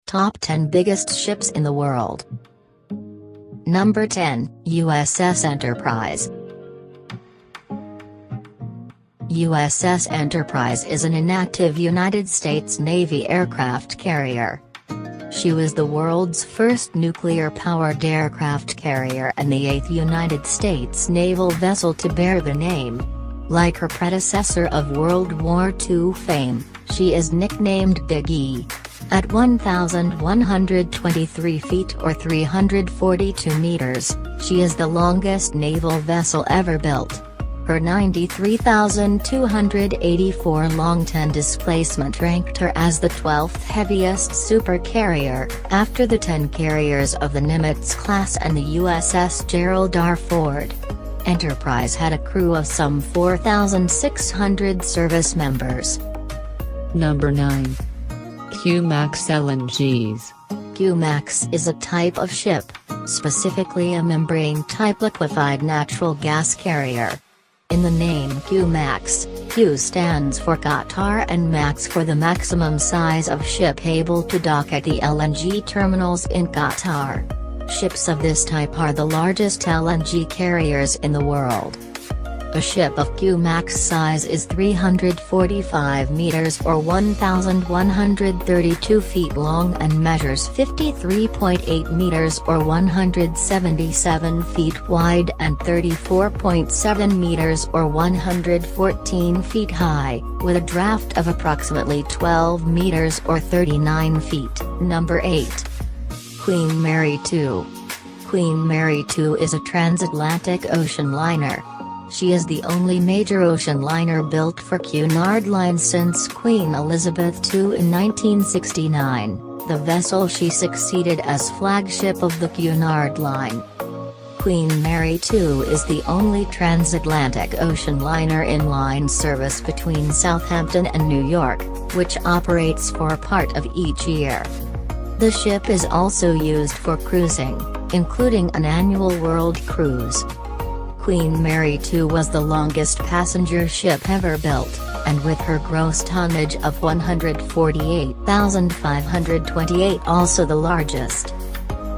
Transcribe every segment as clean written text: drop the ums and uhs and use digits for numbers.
Top 10 Biggest Ships in the World. Number 10, USS Enterprise. USS Enterprise is an inactive United States Navy aircraft carrier. She was the world's first nuclear-powered aircraft carrier and the 8th United States naval vessel to bear the name. Like her predecessor of World War II fame, she is nicknamed Big E. At 1,123 feet or 342 meters, she is the longest naval vessel ever built. Her 93,284 long-ton displacement ranked her as the 12th heaviest supercarrier, after the 10 carriers of the Nimitz class and the USS Gerald R. Ford. Enterprise had a crew of some 4,600 service members. Number 9. Q-Max LNGs. Q-Max is a type of ship, specifically a membrane-type liquefied natural gas carrier. In the name Q-Max, Q stands for Qatar and Max for the maximum size of ship able to dock at the LNG terminals in Qatar. Ships of this type are the largest LNG carriers in the world. A ship of Q-Max size is 345 meters or 1,132 feet long and measures 53.8 meters or 177 feet wide and 34.7 meters or 114 feet high, with a draft of approximately 12 meters or 39 feet. Number 8. Queen Mary II. Queen Mary II is a transatlantic ocean liner. She is the only major ocean liner built for Cunard Line since Queen Elizabeth II in 1969, the vessel she succeeded as flagship of the Cunard Line. Queen Mary II is the only transatlantic ocean liner in line service between Southampton and New York, which operates for a part of each year. The ship is also used for cruising, including an annual world cruise. Queen Mary II was the longest passenger ship ever built, and with her gross tonnage of 148,528 also the largest.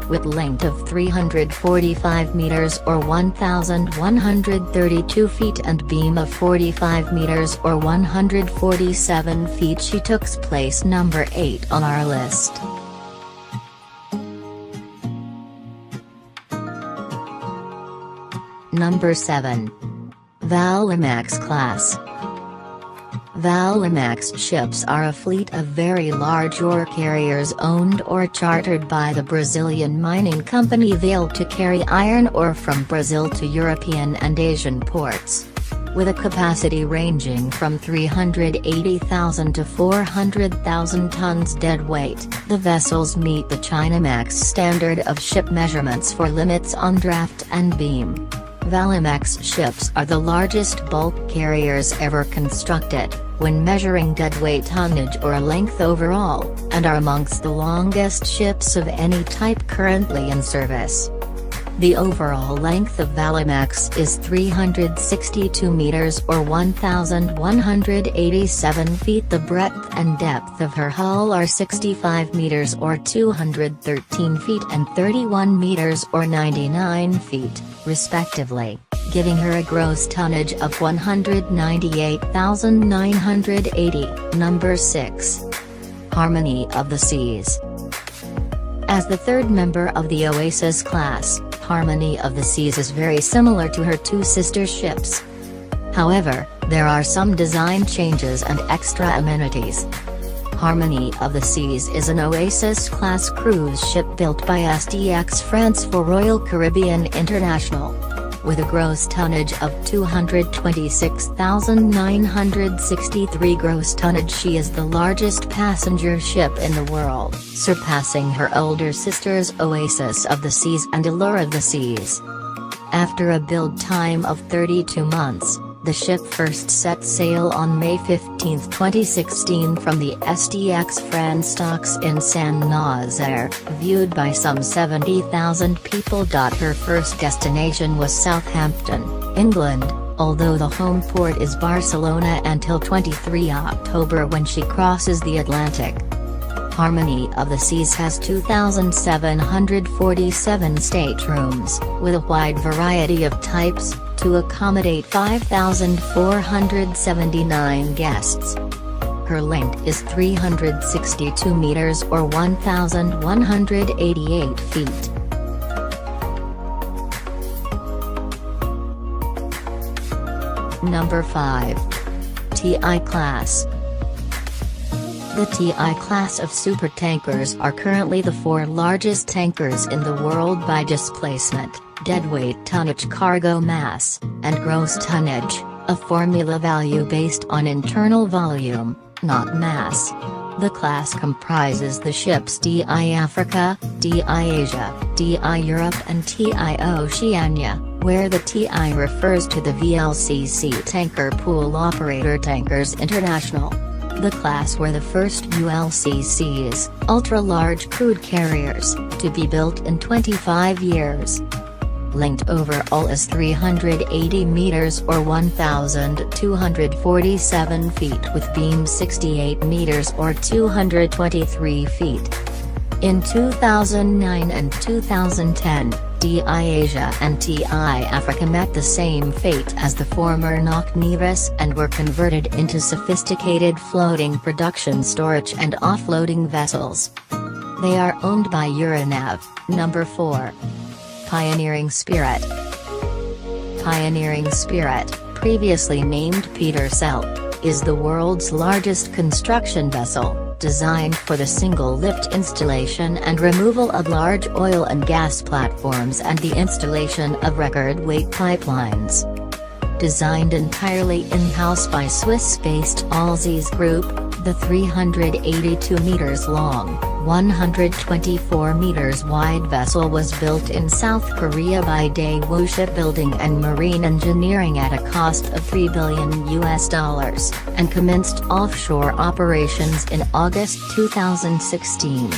With length of 345 meters or 1,132 feet and beam of 45 meters or 147 feet, she took place number 8 on our list. Number 7. Valemax class. Valemax ships are a fleet of very large ore carriers owned or chartered by the Brazilian mining company Vale to carry iron ore from Brazil to European and Asian ports. With a capacity ranging from 380,000 to 400,000 tons deadweight, the vessels meet the Chinamax standard of ship measurements for limits on draft and beam. Valemax ships are the largest bulk carriers ever constructed, when measuring deadweight tonnage or length overall, and are amongst the longest ships of any type currently in service. The overall length of Valemax is 362 meters or 1,187 feet. The breadth and depth of her hull are 65 meters or 213 feet and 31 meters or 99 feet, respectively, giving her a gross tonnage of 198,980. Number 6. Harmony of the Seas. As the third member of the Oasis class, Harmony of the Seas is very similar to her two sister ships. However, there are some design changes and extra amenities. Harmony of the Seas is an Oasis-class cruise ship built by SDX France for Royal Caribbean International. With a gross tonnage of 226,963 gross tonnage, she is the largest passenger ship in the world, surpassing her older sisters Oasis of the Seas and Allure of the Seas. After a build time of 32 months, the ship first set sail on May 15, 2016 from the SDX France docks in Saint-Nazaire, viewed by some 70,000 people. Her first destination was Southampton, England, although the home port is Barcelona until 23 October when she crosses the Atlantic. Harmony of the Seas has 2,747 staterooms, with a wide variety of types, to accommodate 5,479 guests. Her length is 362 meters or 1,188 feet. Number 5. TI Class. The TI class of supertankers are currently the 4 largest tankers in the world by displacement, deadweight tonnage, cargo mass, and gross tonnage, a formula value based on internal volume, not mass. The class comprises the ships TI Africa, TI Asia, TI Europe and TI Oceania, where the TI refers to the VLCC tanker pool operator Tankers International. The class were the first ULCCs, ultra-large crude carriers, to be built in 25 years. Length overall is 380 meters or 1,247 feet with beam 68 meters or 223 feet. In 2009 and 2010, TI Asia and TI Africa met the same fate as the former NOC Nevis and were converted into sophisticated floating production storage and offloading vessels. They are owned by Euronav. Number 4. Pioneering Spirit. Pioneering Spirit, previously named Peter Cell, is the world's largest construction vessel, designed for the single-lift installation and removal of large oil and gas platforms and the installation of record-weight pipelines. Designed entirely in-house by Swiss-based Alzys Group, the 382 meters long, 124 meters wide vessel was built in South Korea by Daewoo Shipbuilding and Marine Engineering at a cost of $3 billion and commenced offshore operations in August 2016.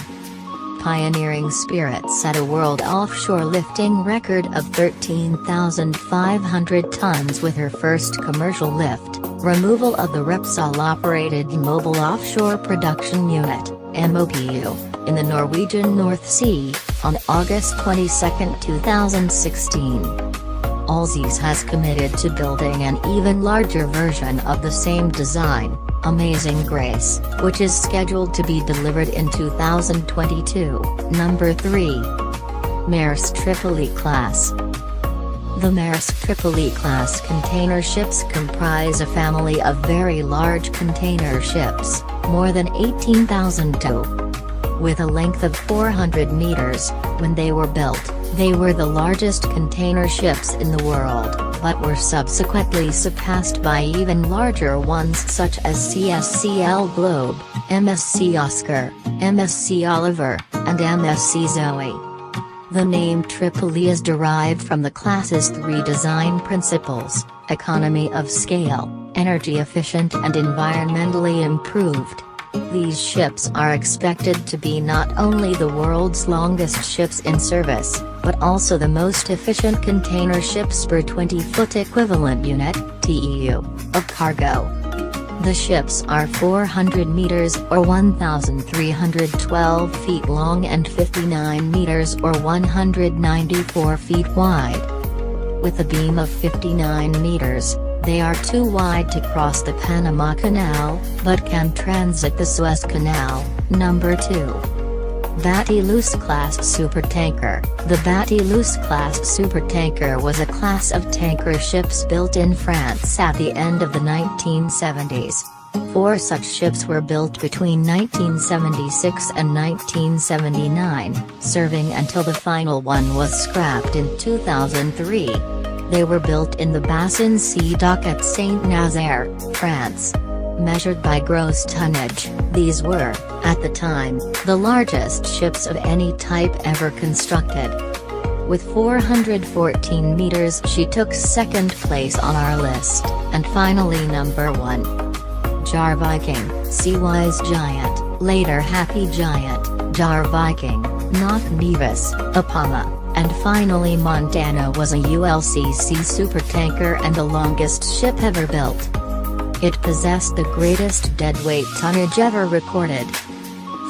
Pioneering Spirit set a world offshore lifting record of 13,500 tons with her first commercial lift, removal of the Repsol-operated Mobile Offshore Production Unit, MOPU, in the Norwegian North Sea, on August 22, 2016. Alzys has committed to building an even larger version of the same design, Amazing Grace, which is scheduled to be delivered in 2022. Number 3. Maersk Tripoli Class. The Maersk Tripoli class container ships comprise a family of very large container ships, more than 18,000 tow. With a length of 400 meters, when they were built, they were the largest container ships in the world, but were subsequently surpassed by even larger ones such as CSCL Globe, MSC Oscar, MSC Oliver, and MSC Zoe. The name Tripoli is derived from the class's 3 design principles: economy of scale, energy efficient and environmentally improved. These ships are expected to be not only the world's longest ships in service, but also the most efficient container ships per 20-foot equivalent unit (TEU) of cargo. The ships are 400 meters or 1,312 feet long and 59 meters or 194 feet wide. With a beam of 59 meters, they are too wide to cross the Panama Canal, but can transit the Suez Canal. Number 2. Batilus Class Supertanker. The Batilus Class Supertanker was a class of tanker ships built in France at the end of the 1970s. 4 such ships were built between 1976 and 1979, serving until the final one was scrapped in 2003. They were built in the Bassin Sea Dock at Saint-Nazaire, France. Measured by gross tonnage, these were, at the time, the largest ships of any type ever constructed. With 414 meters, she took second place on our list, and finally number 1. Jar Viking, Seawise Giant, later Happy Giant, Jar Viking, NOC Nevis, Apama, and finally Montana was a ULCC supertanker and the longest ship ever built. It possessed the greatest deadweight tonnage ever recorded.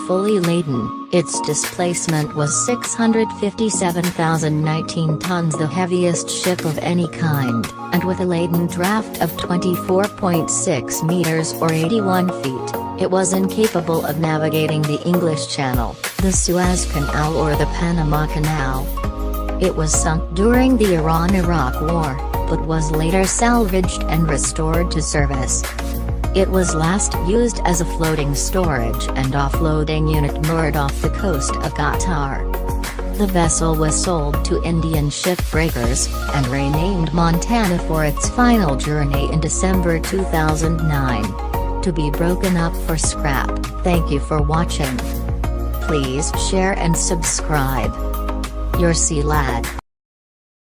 fully laden, its displacement was 657,019 tons, the heaviest ship of any kind, and with a laden draft of 24.6 meters or 81 feet, it was incapable of navigating the English Channel, the Suez Canal or the Panama Canal. It was sunk during the Iran-Iraq War, but was later salvaged and restored to service. It was last used as a floating storage and offloading unit moored off the coast of Qatar. The vessel was sold to Indian shipbreakers, and renamed Montana for its final journey in December 2009. To be broken up for scrap. Thank you for watching. Please share and subscribe. Your Sea Lad.